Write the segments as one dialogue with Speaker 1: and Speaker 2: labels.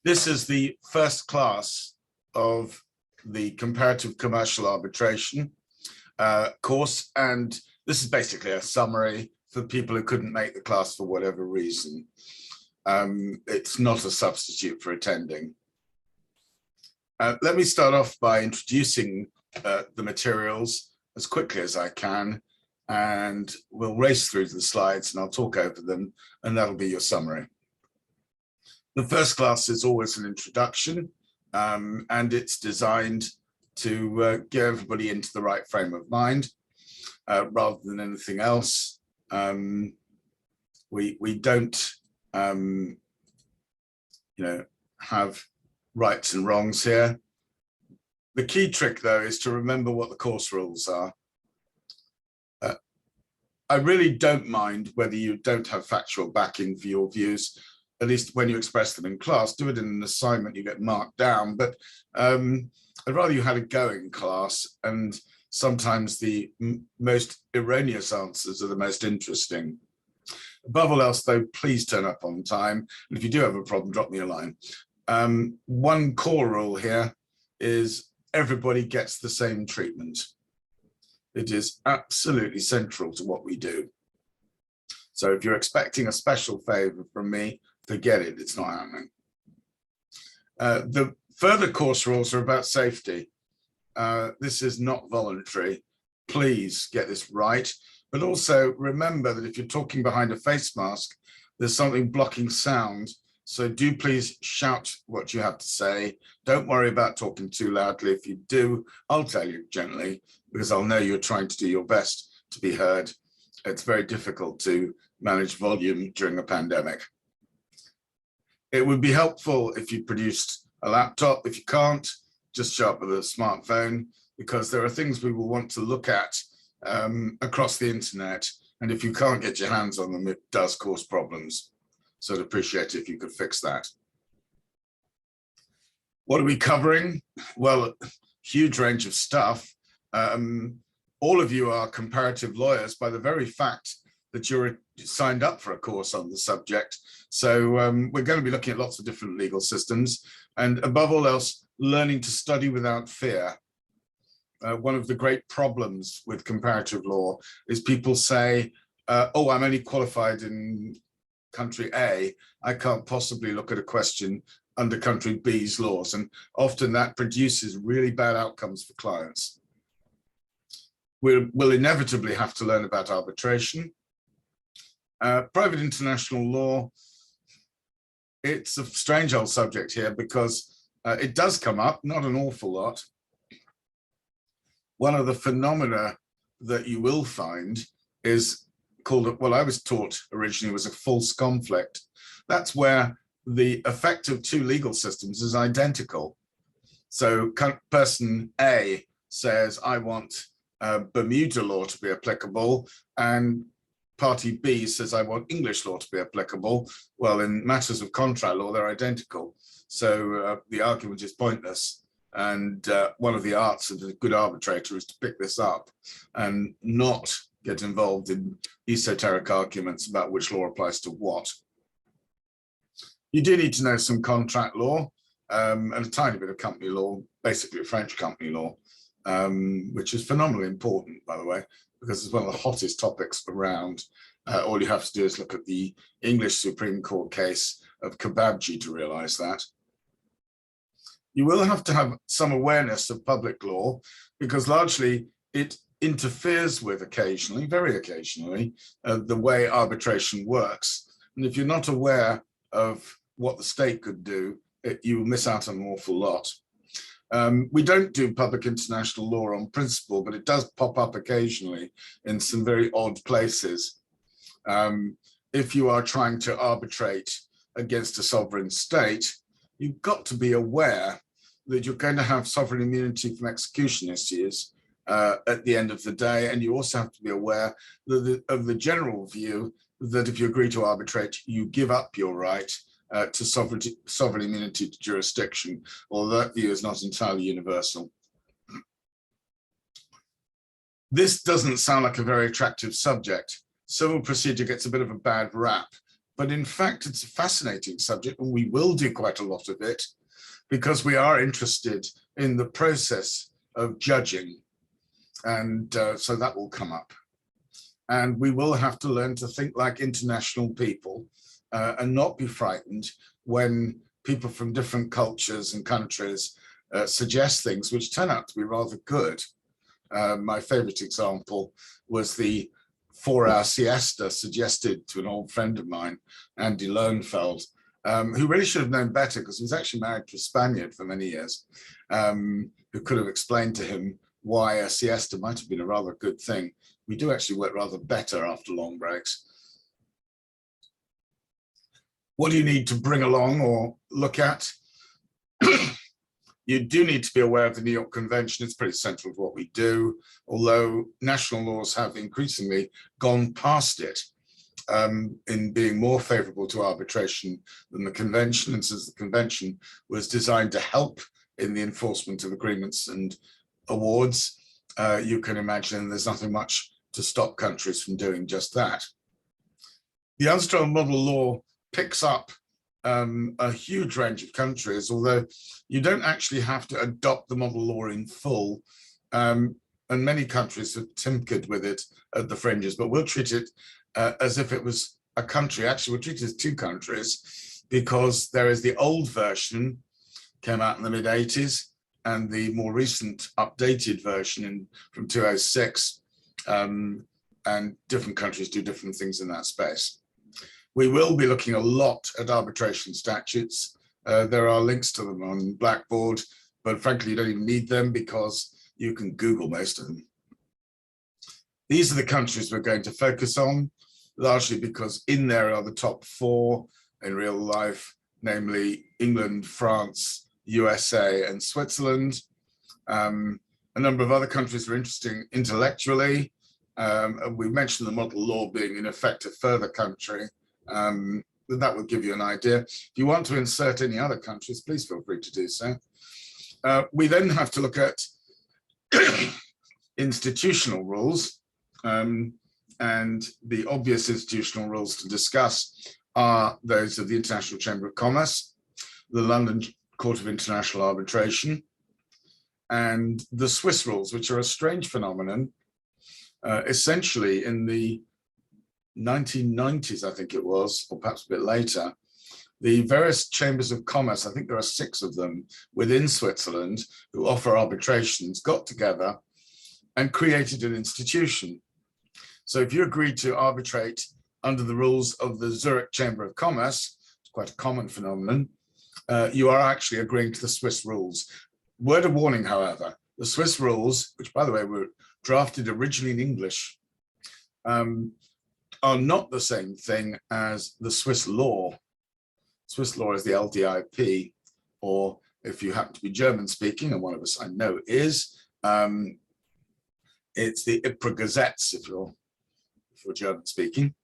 Speaker 1: This is the first class of the comparative commercial arbitration course, and this is basically a summary for people who couldn't make the class for whatever reason. It's not a substitute for attending. Let me start off by introducing the materials as quickly as I can, and we'll race through the slides and I'll talk over them, and that'll be your summary. The first class is always an introduction, and it's designed to get everybody into the right frame of mind rather than anything else. We don't have rights and wrongs here. The key trick, though, is to remember what the course rules are. I really don't mind whether you don't have factual backing for your views, at least when you express them in class. Do it in an assignment, you get marked down, but I'd rather you had a go in class, and sometimes the most erroneous answers are the most interesting. Above all else, though, please turn up on time, and if you do have a problem, drop me a line. One core rule here is everybody gets the same treatment. It is absolutely central to what we do. So if you're expecting a special favor from me, forget it, it's not happening. The further course rules are about safety. This is not voluntary. Please get this right. But also remember that if you're talking behind a face mask, there's something blocking sound. So do please shout what you have to say. Don't worry about talking too loudly. If you do, I'll tell you gently, because I'll know you're trying to do your best to be heard. It's very difficult to manage volume during a pandemic. It would be helpful if you produced a laptop. If you can't, just show up with a smartphone, because there are things we will want to look at across the internet. And if you can't get your hands on them, it does cause problems. So I'd appreciate it if you could fix that. What are we covering? Well, huge range of stuff. All of you are comparative lawyers by the very fact that you're signed up for a course on the subject. So we're going to be looking at lots of different legal systems, and above all else, learning to study without fear. One of the great problems with comparative law is people say, oh, I'm only qualified in country A, I can't possibly look at a question under country B's laws. And often that produces really bad outcomes for clients. We'll inevitably have to learn about arbitration. Private international law, it's a strange old subject here because it does come up, not an awful lot. One of the phenomena that you will find is called, well, I was taught originally was a false conflict. That's where the effect of two legal systems is identical. So person A says, I want Bermuda law to be applicable, and party B says, I want English law to be applicable. Well, in matters of contract law, they're identical. So the argument is pointless. And one of the arts of a good arbitrator is to pick this up and not get involved in esoteric arguments about which law applies to what. You do need to know some contract law and a tiny bit of company law, basically French company law, which is phenomenally important, by the way, because it's one of the hottest topics around. All you have to do is look at the English Supreme Court case of Kebabji to realize that. You will have to have some awareness of public law, because largely it interferes with occasionally, very occasionally, the way arbitration works. And if you're not aware of what the state could do, you will miss out on an awful lot. We don't do public international law on principle, but it does pop up occasionally in some very odd places. If you are trying to arbitrate against a sovereign state, you've got to be aware that you're going to have sovereign immunity from execution issues at the end of the day. And you also have to be aware that of the general view that if you agree to arbitrate, you give up your right to sovereign immunity to jurisdiction, although that view is not entirely universal. This doesn't sound like a very attractive subject. Civil procedure gets a bit of a bad rap But in fact, it's a fascinating subject, and we will do quite a lot of it because we are interested in the process of judging. And so that will come up. And we will have to learn to think like international people and not be frightened when people from different cultures and countries suggest things which turn out to be rather good. My favorite example was the 4-hour siesta suggested to an old friend of mine, Andy Lowenfeld, who really should have known better because he was actually married to a Spaniard for many years, who could have explained to him why a siesta might have been a rather good thing. We do actually work rather better after long breaks. What do you need to bring along or look at? You do need to be aware of the New York Convention. It's pretty central to what we do, although national laws have increasingly gone past it in being more favorable to arbitration than the convention. And since the convention was designed to help in the enforcement of agreements and awards, you can imagine there's nothing much to stop countries from doing just that. The UNSTRAL model law picks up a huge range of countries, although you don't actually have to adopt the model law in full. And many countries have tinkered with it at the fringes, but we'll treat it as if it was a country. Actually, we'll treat it as two countries because there is the old version, came out in the mid-80s, and the more recent updated version from 2006, and different countries do different things in that space. We will be looking a lot at arbitration statutes. There are links to them on Blackboard, but frankly, you don't even need them because you can Google most of them. These are the countries we're going to focus on, largely because in there are the top 4 in real life, namely England, France, USA, and Switzerland. A number of other countries are interesting intellectually. We mentioned the model law being in effect a further country. That will give you an idea. If you want to insert any other countries, please feel free to do so. We then have to look at institutional rules, and the obvious institutional rules to discuss are those of the International Chamber of Commerce, the London Court of International Arbitration, and the Swiss rules, which are a strange phenomenon. Essentially in the 1990s, I think it was, or perhaps a bit later, the various chambers of commerce, I think there are 6 of them within Switzerland who offer arbitrations, got together and created an institution. So if you agreed to arbitrate under the rules of the Zurich Chamber of Commerce, it's quite a common phenomenon, you are actually agreeing to the Swiss rules. Word of warning, however, the Swiss rules, which by the way were drafted originally in English, are not the same thing as the Swiss law. Swiss law is the LDIP, or if you happen to be German speaking, and one of us I know is, it's the IPRA Gazettes if you're German speaking.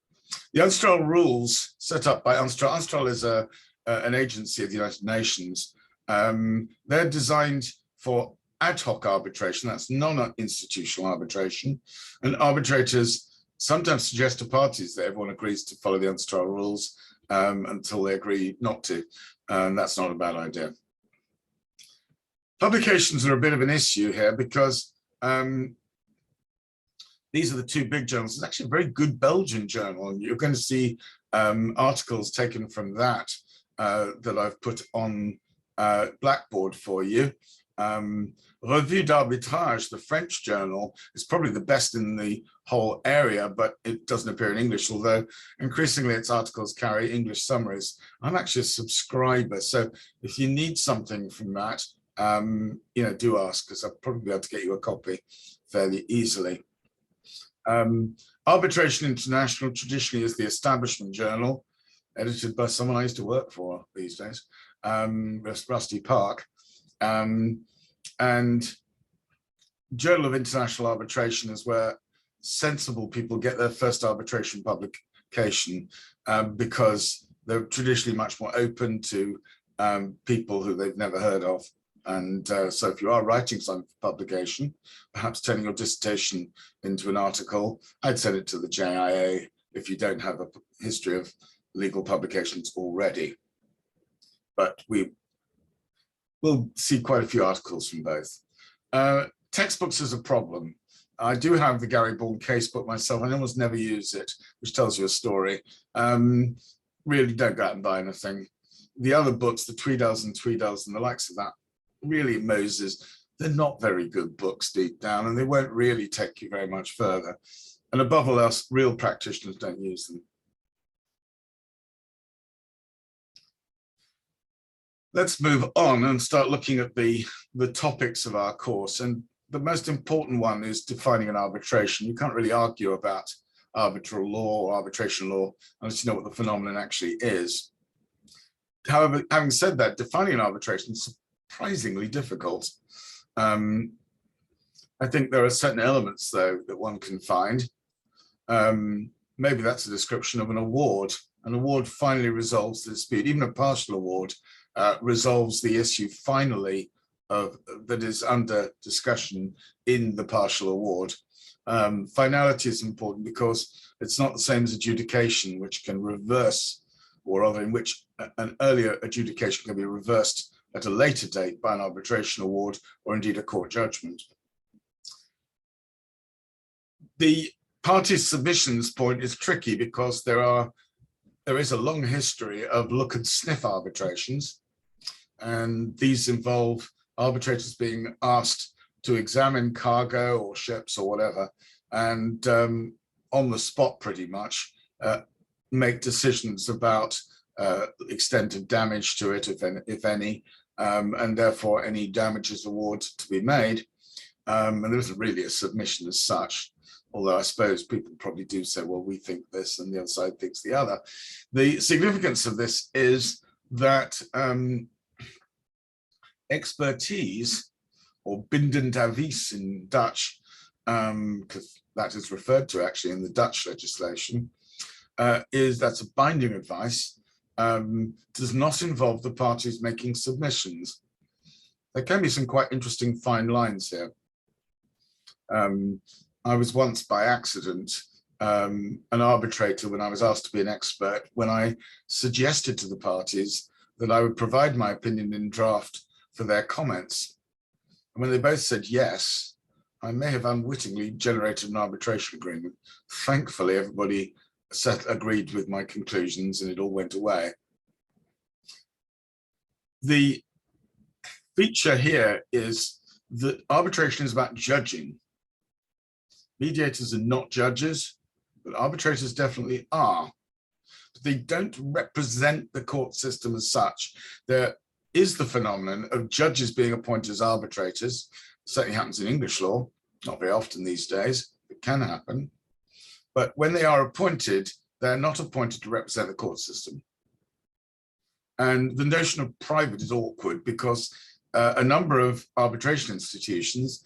Speaker 1: The UNSTRAL rules set up by UNSTRAL. UNSTRAL is an agency of the United Nations. They're designed for ad hoc arbitration, that's non-institutional arbitration, and arbitrators sometimes suggest to parties that everyone agrees to follow the UNSTRAL rules until they agree not to, and that's not a bad idea. Publications are a bit of an issue here because these are the 2 big journals. It's actually a very good Belgian journal, and you're going to see articles taken from that that I've put on Blackboard for you. Revue d'Arbitrage, the French journal, is probably the best in the whole area, but it doesn't appear in English, although increasingly its articles carry English summaries. I'm actually a subscriber, so if you need something from that, do ask, because I'll probably be able to get you a copy fairly easily. Arbitration International traditionally is the establishment journal, edited by someone I used to work for these days, Rusty Park. And Journal of International Arbitration is where sensible people get their first arbitration publication because they're traditionally much more open to people who they've never heard of. And so if you are writing some publication, perhaps turning your dissertation into an article, I'd send it to the JIA if you don't have a history of legal publications already, but we will see quite a few articles from both. Textbooks is a problem. I do have the Gary Bourne casebook myself. I almost never use it, which tells you a story. Really don't go out and buy anything. The other books, the Tweedales and the likes of that, really Moses, they're not very good books deep down, and they won't really take you very much further. And above all else, real practitioners don't use them. Let's move on and start looking at the topics of our course. And the most important one is defining an arbitration. You can't really argue about arbitral law or arbitration law unless you know what the phenomenon actually is. However, having said that, defining an arbitration is surprisingly difficult. I think there are certain elements, though, that one can find. Maybe that's a description of an award. An award finally resolves the dispute. Even a partial award resolves the issue finally that is under discussion in the partial award. Finality is important because it's not the same as adjudication, which can reverse, or rather in which an earlier adjudication can be reversed at a later date by an arbitration award or indeed a court judgment. The parties' submissions point is tricky because there is a long history of look and sniff arbitrations, and these involve arbitrators being asked to examine cargo or ships or whatever, and on the spot pretty much make decisions about extent of damage to it, if any, and therefore any damages award to be made. And there isn't really a submission as such, although I suppose people probably do say, well, we think this and the other side thinks the other. The significance of this is that expertise, or bindend advies in Dutch, because that is referred to actually in the Dutch legislation, that's a binding advice, does not involve the parties making submissions. There can be some quite interesting fine lines here. I was once by accident an arbitrator when I was asked to be an expert, when I suggested to the parties that I would provide my opinion in draft for their comments. And when they both said yes, I may have unwittingly generated an arbitration agreement. Thankfully, everybody agreed with my conclusions and it all went away. The feature here is that arbitration is about judging. Mediators are not judges, but arbitrators definitely are. But they don't represent the court system as such. There is the phenomenon of judges being appointed as arbitrators. It certainly happens in English law, not very often these days. It can happen. But when they are appointed, they're not appointed to represent the court system. And the notion of private is awkward because a number of arbitration institutions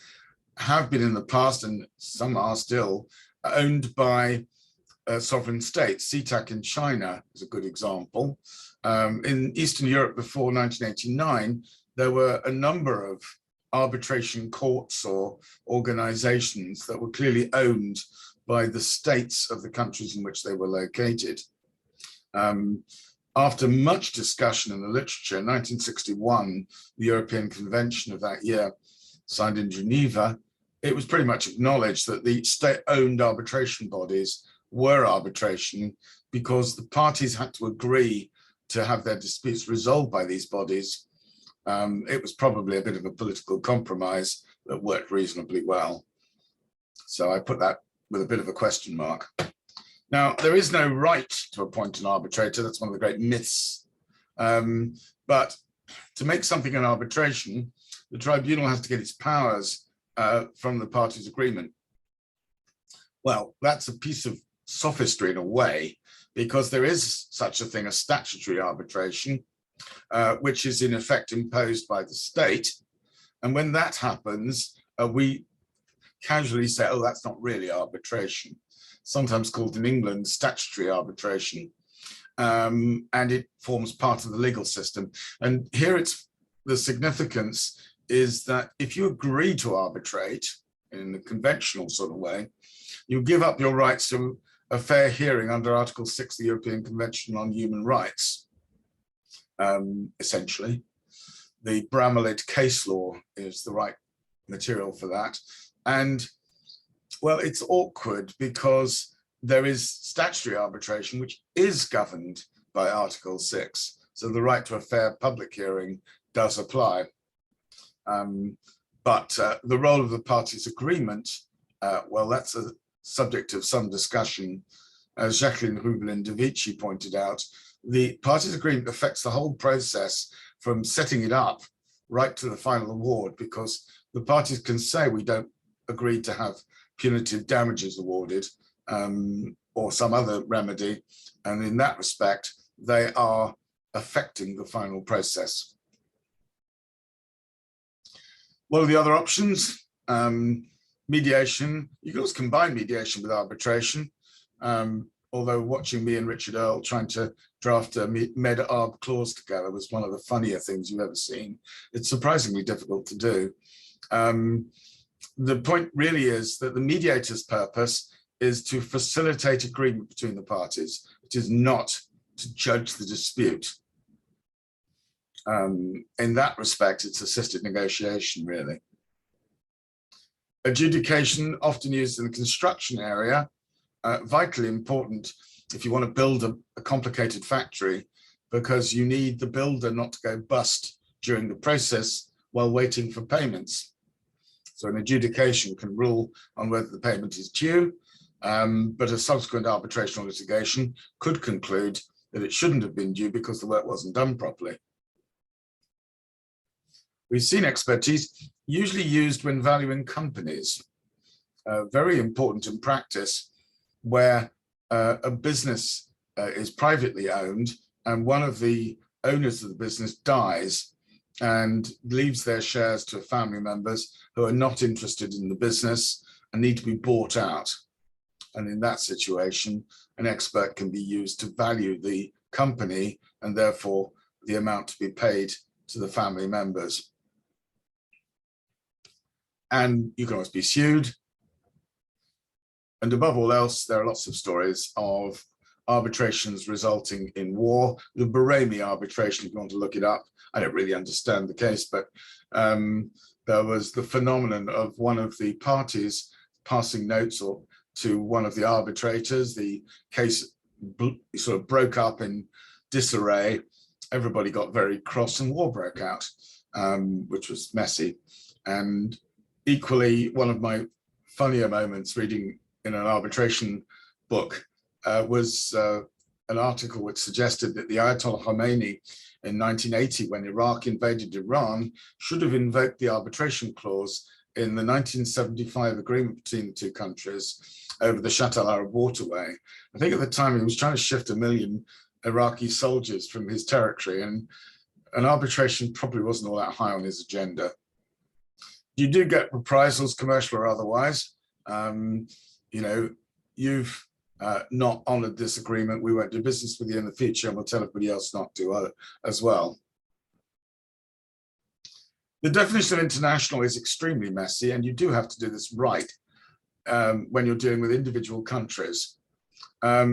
Speaker 1: have been in the past, and some are still, owned by sovereign states. CTAC in China is a good example. In Eastern Europe before 1989, there were a number of arbitration courts or organizations that were clearly owned by the states of the countries in which they were located. After much discussion in the literature, in 1961, the European Convention of that year, signed in Geneva, it was pretty much acknowledged that the state-owned arbitration bodies were arbitration because the parties had to agree to have their disputes resolved by these bodies. It was probably a bit of a political compromise that worked reasonably well. So I put that with a bit of a question mark. Now, there is no right to appoint an arbitrator. That's one of the great myths. But to make something an arbitration, the tribunal has to get its powers from the parties' agreement. Well, that's a piece of sophistry in a way, because there is such a thing as statutory arbitration, which is in effect imposed by the state. And when that happens, we casually say, oh, that's not really arbitration, sometimes called in England statutory arbitration. And it forms part of the legal system. And here it's the significance is that if you agree to arbitrate in the conventional sort of way, you give up your rights to a fair hearing under Article 6 of the European Convention on Human Rights, essentially. The Bramlett case law is the right material for that. And, well, it's awkward because there is statutory arbitration, which is governed by Article 6. So the right to a fair public hearing does apply. But the role of the parties' agreement, well, that's a subject of some discussion. As Jacqueline Rubelin-de Vici pointed out, the parties' agreement affects the whole process from setting it up right to the final award, because the parties can say we don't agree to have punitive damages awarded or some other remedy. And in that respect, they are affecting the final process. What are the other options? Mediation. You can also combine mediation with arbitration. Although watching me and Richard Earle trying to draft a med-arb clause together was one of the funnier things you've ever seen. It's surprisingly difficult to do. The point really is that the mediator's purpose is to facilitate agreement between the parties. It is not to judge the dispute. In that respect, it's assisted negotiation, really. Adjudication, often used in the construction area, vitally important if you want to build a complicated factory, because you need the builder not to go bust during the process while waiting for payments. So an adjudication can rule on whether the payment is due, but a subsequent arbitration or litigation could conclude that it shouldn't have been due because the work wasn't done properly. We've seen expertise usually used when valuing companies, very important in practice, where a business is privately owned and one of the owners of the business dies and leaves their shares to family members who are not interested in the business and need to be bought out. And in that situation, an expert can be used to value the company and therefore the amount to be paid to the family members. And you can always be sued. And above all else, there are lots of stories of arbitrations resulting in war. The Bahraini arbitration, if you want to look it up, I don't really understand the case, but there was the phenomenon of one of the parties passing notes to one of the arbitrators. The case sort of broke up in disarray. Everybody got very cross and war broke out, which was messy. And equally, one of my funnier moments reading in an arbitration book was an article which suggested that the Ayatollah Khomeini in 1980, when Iraq invaded Iran, should have invoked the arbitration clause in the 1975 agreement between the two countries over the Shatt al-Arab waterway. I think at the time he was trying to shift 1 million Iraqi soldiers from his territory, and an arbitration probably wasn't all that high on his agenda. You do get reprisals, commercial or otherwise. You know, you've not honored this agreement, we won't do business with you in the future, and we'll tell everybody else not to as well. The definition of international is extremely messy, and you do have to do this right when you're dealing with individual countries.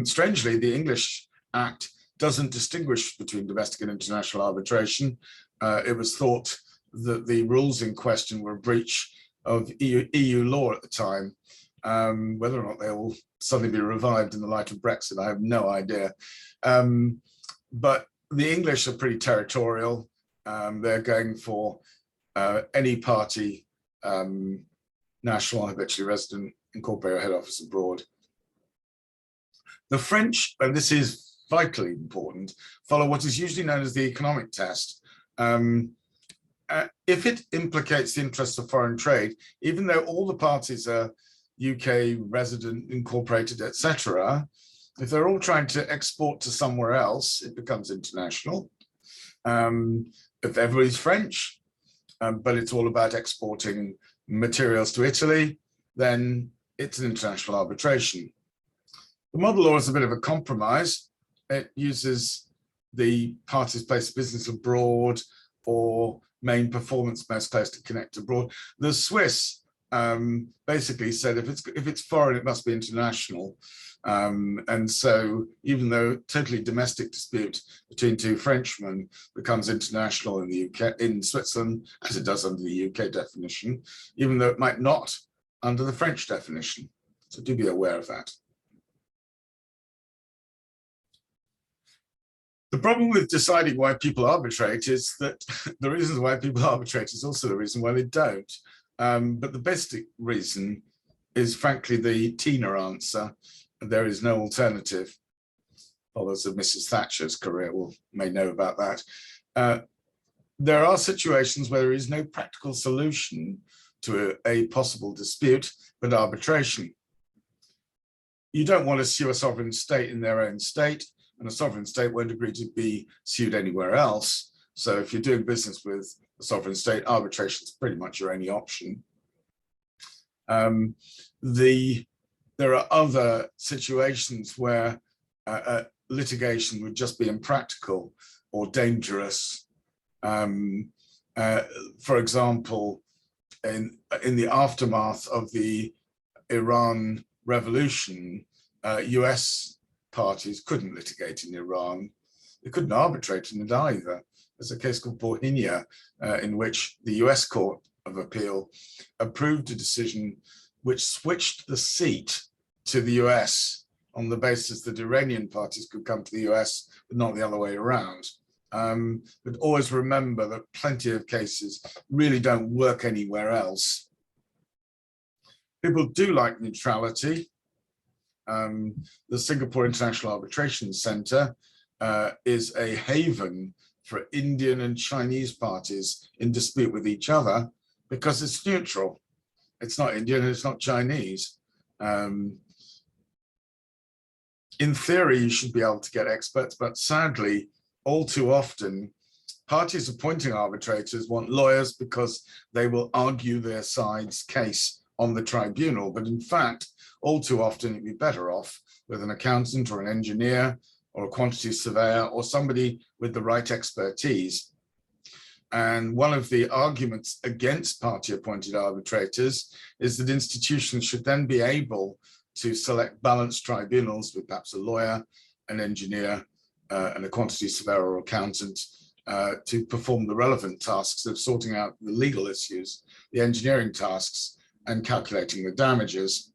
Speaker 1: Strangely, the English Act doesn't distinguish between domestic and international arbitration. It was thought that the rules in question were a breach of EU law at the time. Whether or not they will suddenly be revived in the light of Brexit, I have no idea. But the English are pretty territorial. They're going for any party, national, habitually resident, incorporate or head office abroad. The French, and this is vitally important, follow what is usually known as the economic test. If it implicates the interests of foreign trade, even though all the parties are UK resident, incorporated, etc., if they're all trying to export to somewhere else, it becomes international. If everybody's French, but it's all about exporting materials to Italy, then it's an international arbitration. The model law is a bit of a compromise. It uses the parties place business abroad or main performance most closely connected abroad. The Swiss basically said if it's foreign, it must be international. And so even though totally domestic dispute between two Frenchmen becomes international in the UK, in Switzerland, as it does under the UK definition, even though it might not under the French definition. So do be aware of that. The problem with deciding why people arbitrate is that the reasons why people arbitrate is also the reason why they don't. But the basic reason is, frankly, the Tina answer. There is no alternative. Followers of Mrs. Thatcher's career may know about that. There are situations where there is no practical solution to a possible dispute, but arbitration. You don't want to sue a sovereign state in their own state, and a sovereign state won't agree to be sued anywhere else. So if you're doing business with a sovereign state, arbitration is pretty much your only option. There are other situations where litigation would just be impractical or dangerous. For example, in the aftermath of the Iran revolution, US parties couldn't litigate in Iran. They couldn't arbitrate in it either. There's a case called Borhinia, in which the US Court of Appeal approved a decision which switched the seat to the US on the basis that Iranian parties could come to the US, but not the other way around. But always remember that plenty of cases really don't work anywhere else. People do like neutrality. The Singapore International Arbitration Center is a haven for Indian and Chinese parties in dispute with each other because it's neutral. It's not Indian, it's not Chinese. In theory, you should be able to get experts, but sadly, all too often, parties appointing arbitrators want lawyers because they will argue their side's case on the tribunal. But in fact, all too often, you'd be better off with an accountant or an engineer or a quantity surveyor or somebody with the right expertise. And one of the arguments against party-appointed arbitrators is that institutions should then be able to select balanced tribunals with perhaps a lawyer, an engineer, and a quantity surveyor or accountant to perform the relevant tasks of sorting out the legal issues, the engineering tasks, and calculating the damages.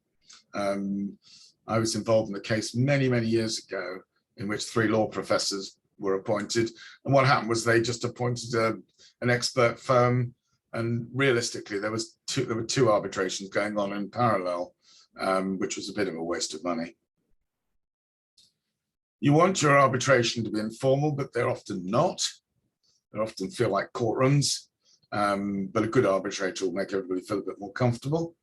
Speaker 1: I was involved in a case many, many years ago in which 3 law professors were appointed. And what happened was they just appointed an expert firm, and realistically, there were 2 arbitrations going on in parallel, which was a bit of a waste of money. You want your arbitration to be informal, but they're often not. They often feel like courtrooms, but a good arbitrator will make everybody feel a bit more comfortable.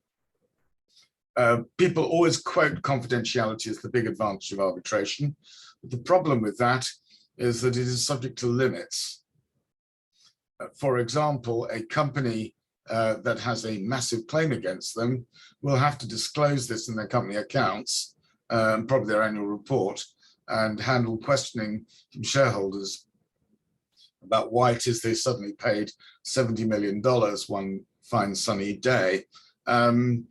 Speaker 1: People always quote confidentiality as the big advantage of arbitration. But the problem with that is that it is subject to limits. For example, a company that has a massive claim against them will have to disclose this in their company accounts, probably their annual report, and handle questioning from shareholders about why it is they suddenly paid $70 million one fine sunny day. And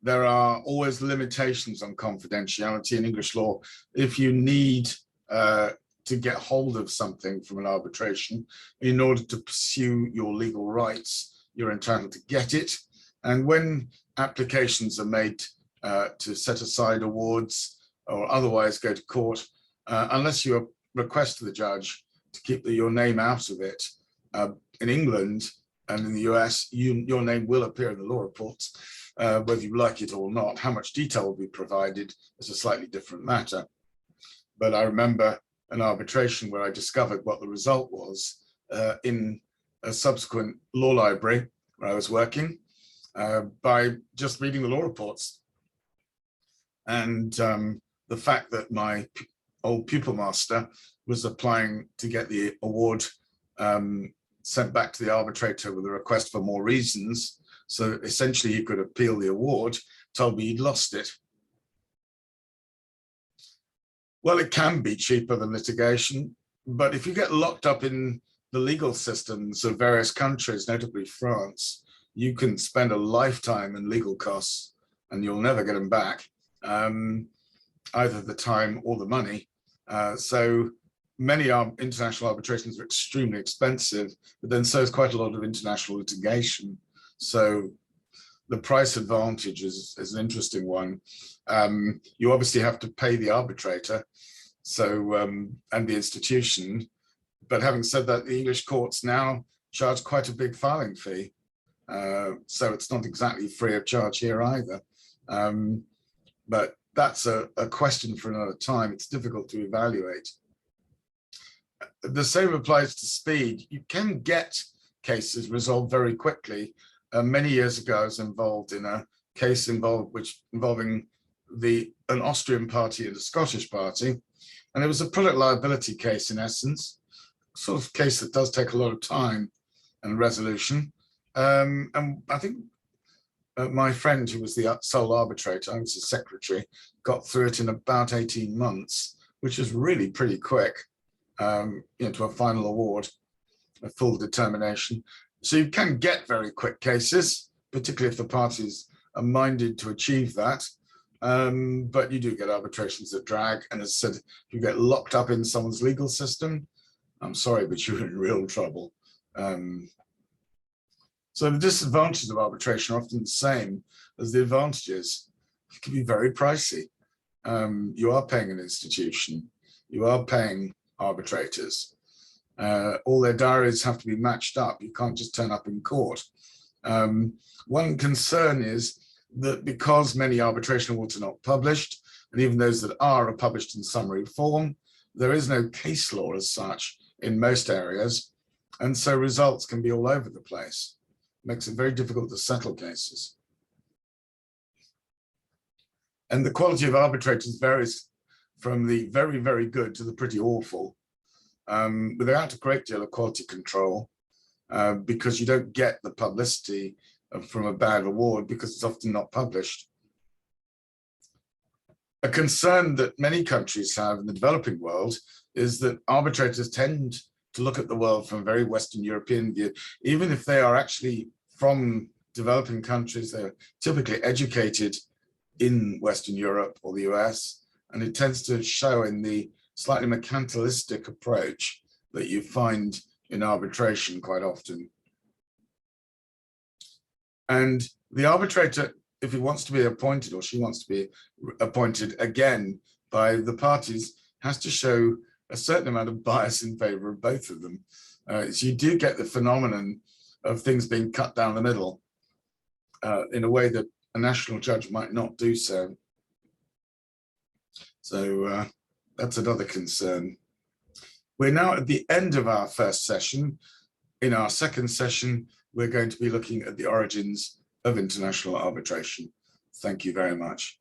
Speaker 1: there are always limitations on confidentiality in English law. If you need to get hold of something from an arbitration in order to pursue your legal rights, you're entitled to get it. And when applications are made to set aside awards or otherwise go to court, unless you request to the judge to keep your name out of it, in England and in the US, your name will appear in the law reports, whether you like it or not. How much detail will be provided is a slightly different matter. But I remember an arbitration where I discovered what the result was in a subsequent law library where I was working by just reading the law reports. And the fact that my old pupil master was applying to get the award sent back to the arbitrator with a request for more reasons, so essentially he could appeal the award, told me he'd lost it. Well, it can be cheaper than litigation, but if you get locked up in the legal systems of various countries, notably France, you can spend a lifetime in legal costs and you'll never get them back, either the time or the money. So many international arbitrations are extremely expensive, but then so is quite a lot of international litigation. So the price advantage is an interesting one. You obviously have to pay the arbitrator, so and the institution. But having said that, the English courts now charge quite a big filing fee. So it's not exactly free of charge here either. But that's a question for another time. It's difficult to evaluate. The same applies to speed. You can get cases resolved very quickly. Many years ago, I was involved in a case involving an Austrian party and a Scottish party, and it was a product liability case in essence, sort of case that does take a lot of time and resolution. And I think my friend, who was the sole arbitrator, I was the secretary, got through it in about 18 months, which is really pretty quick, to a final award, a full determination. So you can get very quick cases, particularly if the parties are minded to achieve that. But you do get arbitrations that drag. And as I said, if you get locked up in someone's legal system, I'm sorry, but you're in real trouble. So the disadvantages of arbitration are often the same as the advantages. It can be very pricey. You are paying an institution. You are paying arbitrators. All their diaries have to be matched up. You can't just turn up in court. One concern is that because many arbitration awards are not published, and even those that are published in summary form, there is no case law as such in most areas. And so results can be all over the place. It makes it very difficult to settle cases. And the quality of arbitrators varies from the very, very good to the pretty awful, without a great deal of quality control, because you don't get the publicity from a bad award because it's often not published. A concern that many countries have in the developing world is that arbitrators tend to look at the world from a very Western European view. Even if they are actually from developing countries, they're typically educated in Western Europe or the US, and it tends to show in the slightly mercantilistic approach that you find in arbitration quite often. And the arbitrator, if he wants to be appointed or she wants to be appointed again by the parties, has to show a certain amount of bias in favor of both of them. So you do get the phenomenon of things being cut down the middle in a way that a national judge might not do so. So that's another concern. We're now at the end of our first session. In our second session, we're going to be looking at the origins of international arbitration. Thank you very much.